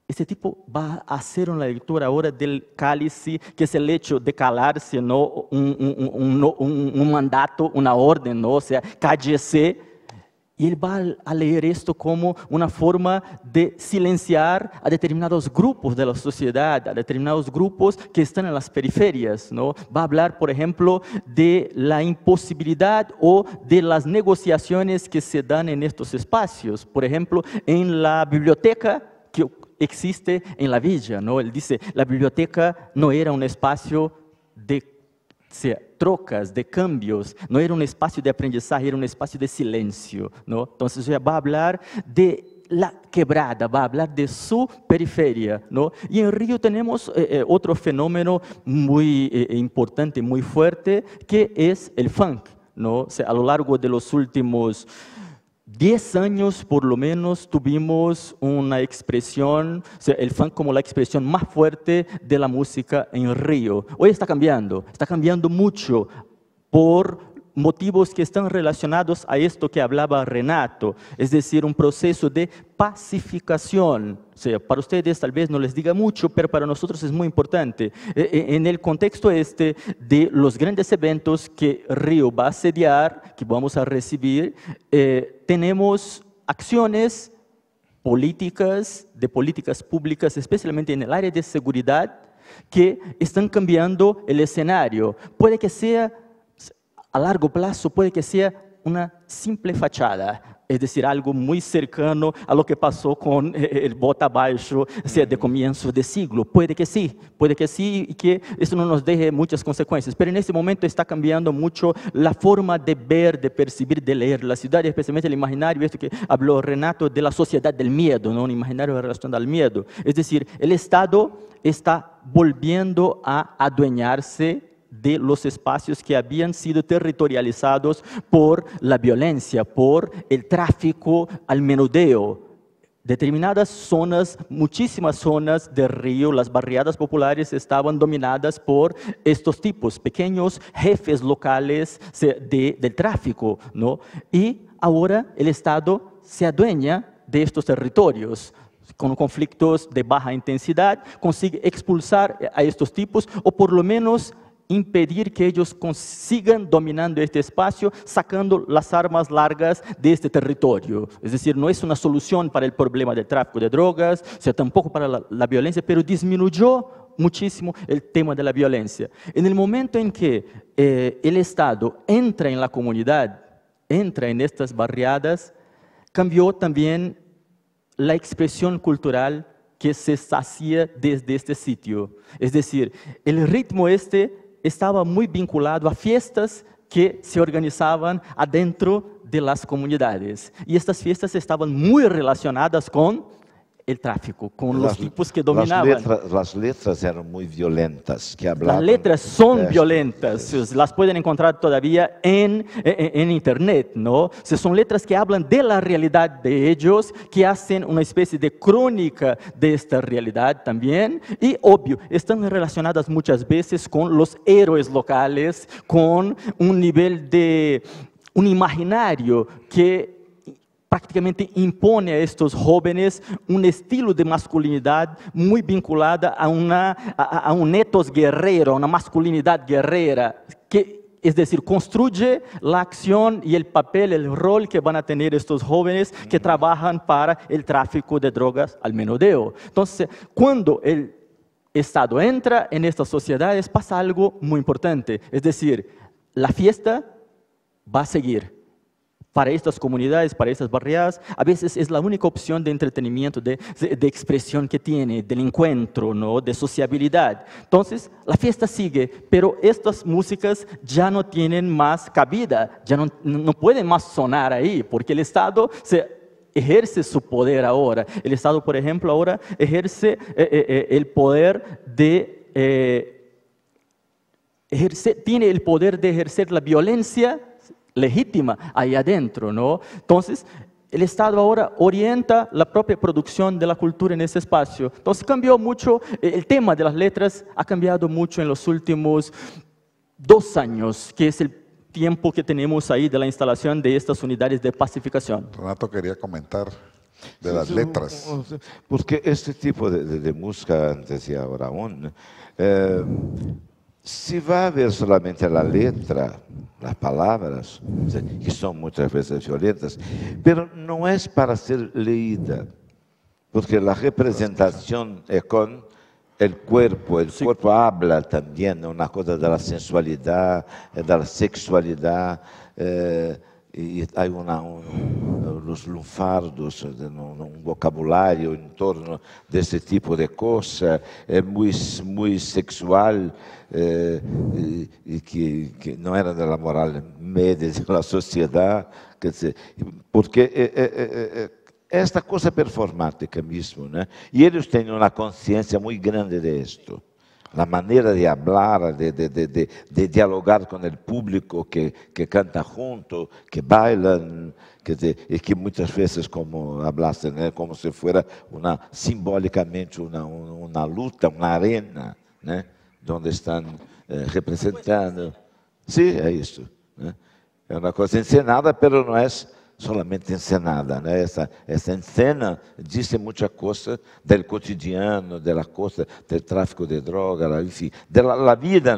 Este tipo va a hacer una lectura ahora del Cálice, que es el hecho de calarse, ¿no? un mandato, una orden, ¿no? O sea, cállese. Y él va a leer esto como una forma de silenciar a determinados grupos de la sociedad, a determinados grupos que están en las periferias, ¿no? Va a hablar, por ejemplo, de la imposibilidad o de las negociaciones que se dan en estos espacios. Por ejemplo, en la biblioteca que existe en la villa, ¿no? Él dice, la biblioteca no era un espacio de trocas, de cambios, no era un espacio de aprendizaje, era un espacio de silencio, ¿no? Entonces ya va a hablar de la quebrada, va a hablar de su periferia, ¿no? Y en Río tenemos otro fenómeno muy importante, muy fuerte, que es el funk, ¿no? O sea, a lo largo de los últimos 10 años por lo menos tuvimos una expresión, o sea, el funk como la expresión más fuerte de la música en Río. Hoy está cambiando mucho por motivos que están relacionados a esto que hablaba Renato, es decir, un proceso de pacificación. O sea, para ustedes tal vez no les diga mucho, pero para nosotros es muy importante. En el contexto este de los grandes eventos que Río va a sediar, que vamos a recibir, tenemos acciones políticas, de políticas públicas, especialmente en el área de seguridad, que están cambiando el escenario. Puede que sea a largo plazo, puede que sea una simple fachada, es decir, algo muy cercano a lo que pasó con el bota abaixo, o sea, de comienzo de siglo. Puede que sí, y que eso no nos deje muchas consecuencias, pero en este momento está cambiando mucho la forma de ver, de percibir, de leer la ciudad, especialmente el imaginario, esto que habló Renato, de la sociedad del miedo, ¿no? Un imaginario relacionado al miedo. Es decir, el Estado está volviendo a adueñarse de los espacios que habían sido territorializados por la violencia, por el tráfico al menudeo. Determinadas zonas, muchísimas zonas de Río, las barriadas populares estaban dominadas por estos tipos, pequeños jefes locales del tráfico, ¿no? Y ahora el Estado se adueña de estos territorios. Con conflictos de baja intensidad, consigue expulsar a estos tipos o por lo menos impedir que ellos consigan dominando este espacio, sacando las armas largas de este territorio. Es decir, no es una solución para el problema del tráfico de drogas, o sea, tampoco para la violencia, pero disminuyó muchísimo el tema de la violencia. En el momento en que el Estado entra en la comunidad, entra en estas barriadas, cambió también la expresión cultural que se hacía desde este sitio. Es decir, el ritmo estaba muy vinculado a fiestas que se organizaban adentro de las comunidades. Y estas fiestas estaban muy relacionadas con el tráfico, con los tipos que dominaban. Las letras eran muy violentas. Que hablaban, las letras son violentas, las pueden encontrar todavía en internet, ¿no? O sea, son letras que hablan de la realidad de ellos, que hacen una especie de crónica de esta realidad también, y obvio, están relacionadas muchas veces con los héroes locales, con un nivel de un imaginario que prácticamente impone a estos jóvenes un estilo de masculinidad muy vinculada a un ethos guerrero, a una masculinidad guerrera, es decir, construye la acción y el papel, el rol que van a tener estos jóvenes que trabajan para el tráfico de drogas al menudeo. Entonces, cuando el Estado entra en estas sociedades, pasa algo muy importante, es decir, la fiesta va a seguir. Para estas comunidades, para estas barriadas, a veces es la única opción de entretenimiento, de expresión que tiene, del encuentro, ¿no? De sociabilidad. Entonces, la fiesta sigue, pero estas músicas ya no tienen más cabida, ya no pueden más sonar ahí, porque el Estado ejerce su poder ahora. El Estado, por ejemplo, ahora ejerce el poder tiene el poder de ejercer la violencia legítima ahí adentro, ¿no? Entonces, el Estado ahora orienta la propia producción de la cultura en ese espacio. Entonces, cambió mucho, el tema de las letras ha cambiado mucho en los últimos 2 años, que es el tiempo que tenemos ahí de la instalación de estas unidades de pacificación. Renato quería comentar de las letras. Porque este tipo de música, antes y ahora aún, si va a ver solamente la letra, las palabras, que son muchas veces violentas, pero no es para ser leída, porque la representación es con el cuerpo habla también, una cosa de la sensualidad, de la sexualidad, y hay los lunfardos, un vocabulario en torno de ese tipo de cosas, es muy sexual, y que no era de la moral media de la sociedad, porque esta cosa performática mismo, ¿no? Y ellos tienen una conciencia muy grande de esto. La manera de hablar, de dialogar con el público que canta junto, que bailan, y que muchas veces, como hablaste, ¿no? Como si fuera simbólicamente una luta, una arena, ¿no? Donde están representando. Sí, es eso, ¿no? Es una cosa encenada, pero no es solamente encenada, né? Essa encena diz muita coisa do cotidiano, da coisa do tráfico de droga, enfim, da vida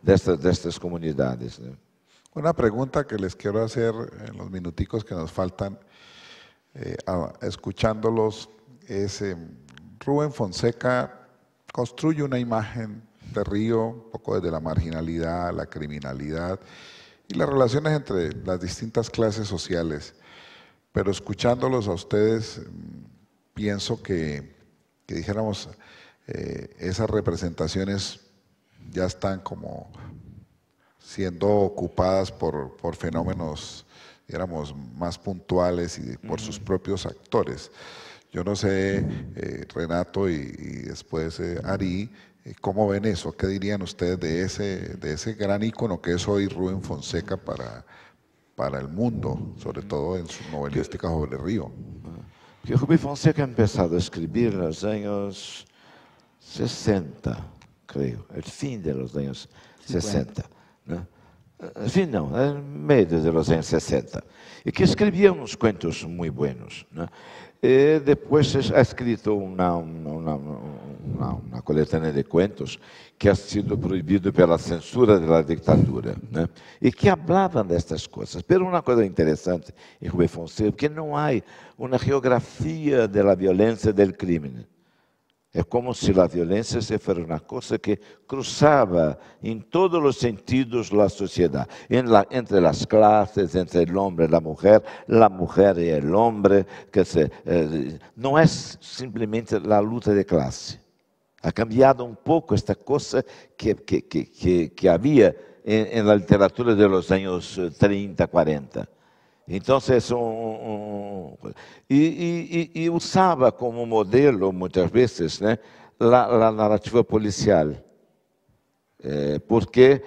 destas comunidades, né? Una pregunta que les quiero hacer en los minuticos que nos faltan, escuchándolos, es Rubén Fonseca construye una imagen de Río, un poco desde la marginalidad, la criminalidad, y las relaciones entre las distintas clases sociales. Pero escuchándolos a ustedes, pienso que dijéramos, esas representaciones ya están como siendo ocupadas por fenómenos, digamos, más puntuales y por sus propios actores. Yo no sé, Renato y después Ari, ¿cómo ven eso? ¿Qué dirían ustedes de ese gran ícono que es hoy Rubén Fonseca para el mundo, sobre todo en su novelística sobre Río? Que Rubén Fonseca ha empezado a escribir en los años 60, creo, el fin de los años 60. ¿No? El fin no, el medio de los años 60. Y que escribía unos cuentos muy buenos, ¿no? Después ha escrito una coletânea de cuentos que ha sido proibido pela censura da ditadura, né? E que hablavam destas coisas. Mas uma coisa interessante em Rubén Fonseca, que não há uma geografia da violência e do crime. É como se a violência fosse uma coisa que cruzava em todos os sentidos a sociedade, entre as classes, entre o homem e a mulher e o homem, não é simplesmente a luta de classe. Ha cambiado um pouco esta coisa que havia na literatura dos anos 30, 40. Então, e usava como modelo, muitas vezes, né, a narrativa policial, porque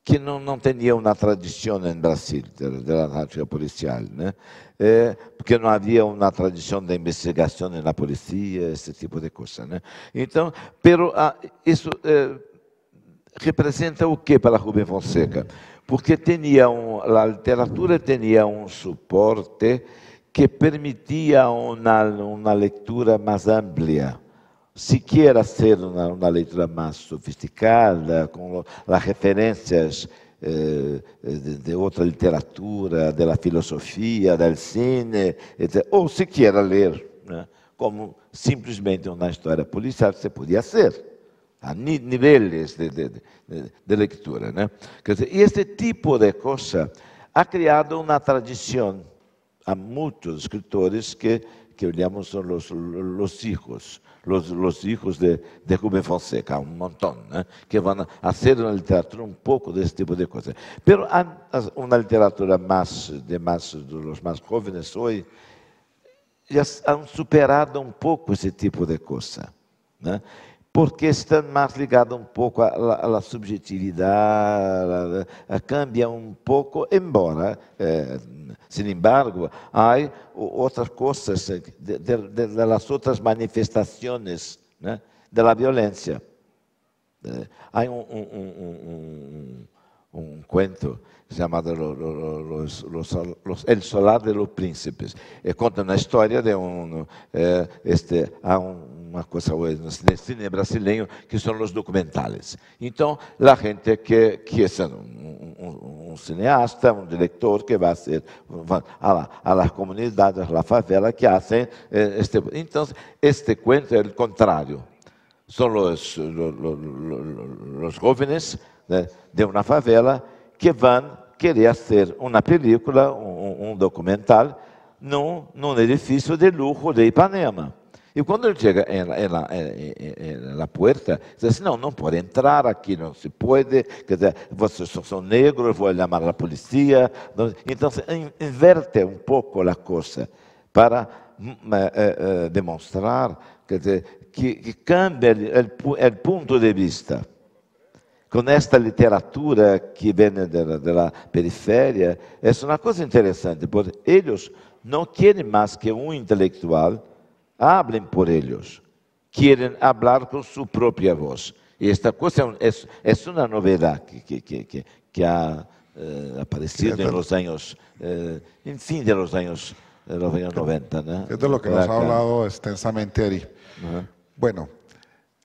que não tinha uma tradição no Brasil da narrativa policial, né? Porque não havia uma tradição de investigação na polícia, esse tipo de coisa, né? Então, isso representa o que para Rubem Fonseca? Porque a literatura tinha um suporte que permitia uma leitura mais ampla. Se quer ser uma leitura mais sofisticada, com as referências de outra literatura, da filosofia, do cine, etc. Ou se quer ler, né, como simplesmente uma história policial, se podia ser. Há níveis de leitura, né? Quer dizer, e este tipo de coisa ha criado uma tradição. Há muitos escritores que olhamos são os hijos de Rubem Fonseca, há um montão, né? Que vão fazer na literatura um pouco desse tipo de coisa. Mas há uma literatura dos mais jovens hoje já han superado um pouco esse tipo de coisa, né? Porque estão mais ligados um pouco à subjetividade, cambia um pouco, embora, sin embargo, há outras coisas, das outras manifestações, né, da violência. Há um cuento chamado El Solar de los Príncipes. Conta uma história de há uma coisa no cine brasileiro que são os documentais. Então, a gente que é um cineasta, um diretor que vai ser a las comunidades, a la favela que fazem Então, este cuento é o contrário. São os jovens, né, de uma favela que vão querer fazer uma película, um documental, num edifício de luxo de Ipanema. E quando ele chega na porta, diz assim, não pode entrar aqui, não se pode, quer dizer, vocês são negros, vou chamar a polícia. Então, inverte um pouco a coisa para demonstrar, quer dizer, que cambia o ponto de vista. Com esta literatura que vem da periferia, é uma coisa interessante, porque eles não querem mais que um intelectual hablem por eles, querem falar com sua própria voz. E esta coisa é uma novidade que ha aparecido nos anos, enfim, de los anos 90. ¿No? Es de lo que nos ha hablado extensamente Ari. Bueno,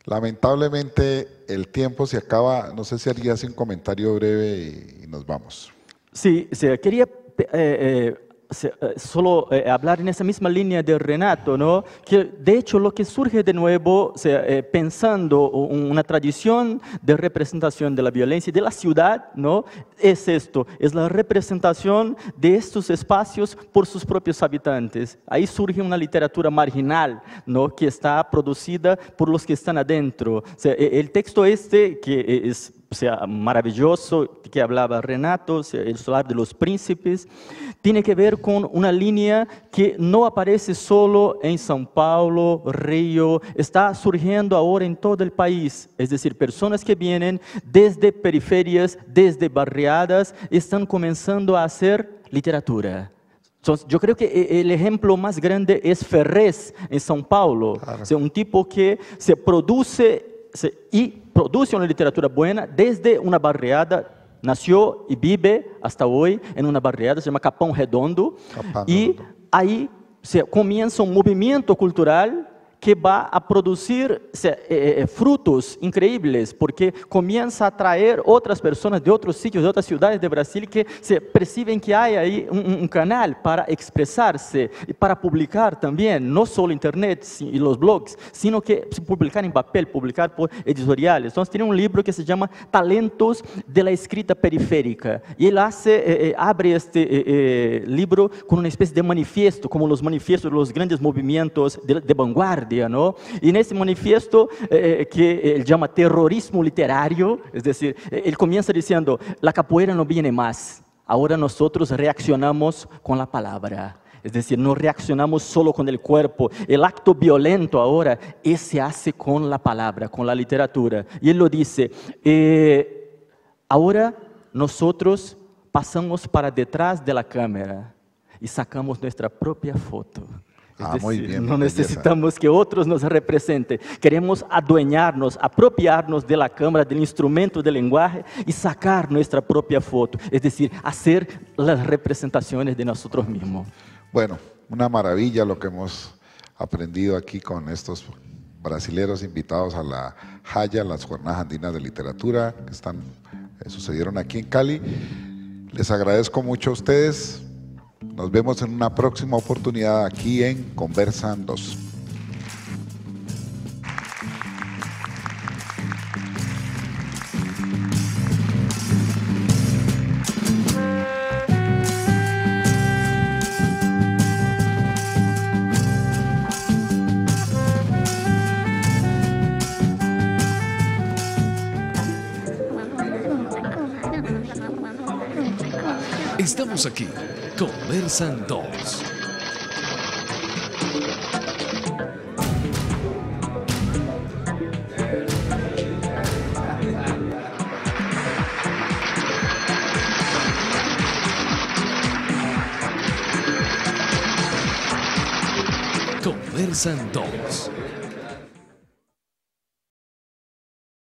lamentablemente el tiempo se acaba. No sé si harías un comentario breve y nos vamos. Sí, quería solo hablar en esa misma línea de Renato, ¿no? Que de hecho lo que surge de nuevo, pensando una tradición de representación de la violencia de la ciudad, ¿no? Es esto, es la representación de estos espacios por sus propios habitantes. Ahí surge una literatura marginal, ¿no? Que está producida por los que están adentro. El texto que es maravilloso, que hablaba Renato, El Solar de los Príncipes, tiene que ver con una línea que no aparece solo en São Paulo, Río, está surgiendo ahora en todo el país. Es decir, personas que vienen desde periferias, desde barriadas, están comenzando a hacer literatura. Entonces, yo creo que el ejemplo más grande es Ferrez en São Paulo, claro. Un tipo que se produce una literatura buena desde una barriada, nació y vive hasta hoy en una barriada, se llama Capão Redondo, y ahí comienza un movimiento cultural que va a producir frutos increíbles, porque comienza a atraer otras personas de otros sitios, de otras ciudades de Brasil, que se perciben que hay ahí un canal para expresarse y para publicar también, no solo internet y los blogs, sino que publicar en papel, publicar por editoriales. Entonces tiene un libro que se llama Talentos de la Escrita Periférica, y él abre este libro con una especie de manifiesto, como los manifiestos de los grandes movimientos de vanguardia, ¿no? Y en ese manifiesto que él llama terrorismo literario, es decir, él comienza diciendo, la capoeira no viene más, ahora nosotros reaccionamos con la palabra. Es decir, no reaccionamos solo con el cuerpo. El acto violento ahora se hace con la palabra, con la literatura. Y él lo dice, ahora nosotros pasamos para detrás de la cámara y sacamos nuestra propia foto. Muy bien. No necesitamos que otros nos representen. Queremos adueñarnos, apropiarnos de la cámara, del instrumento del lenguaje y sacar nuestra propia foto. Es decir, hacer las representaciones de nosotros mismos. Bueno, una maravilla lo que hemos aprendido aquí con estos brasileros invitados a la JAYA, las Jornadas Andinas de Literatura, que sucedieron aquí en Cali. Les agradezco mucho a ustedes. Nos vemos en una próxima oportunidad aquí en Conversan 2. Estamos aquí, Conversan 2. Conversan 2.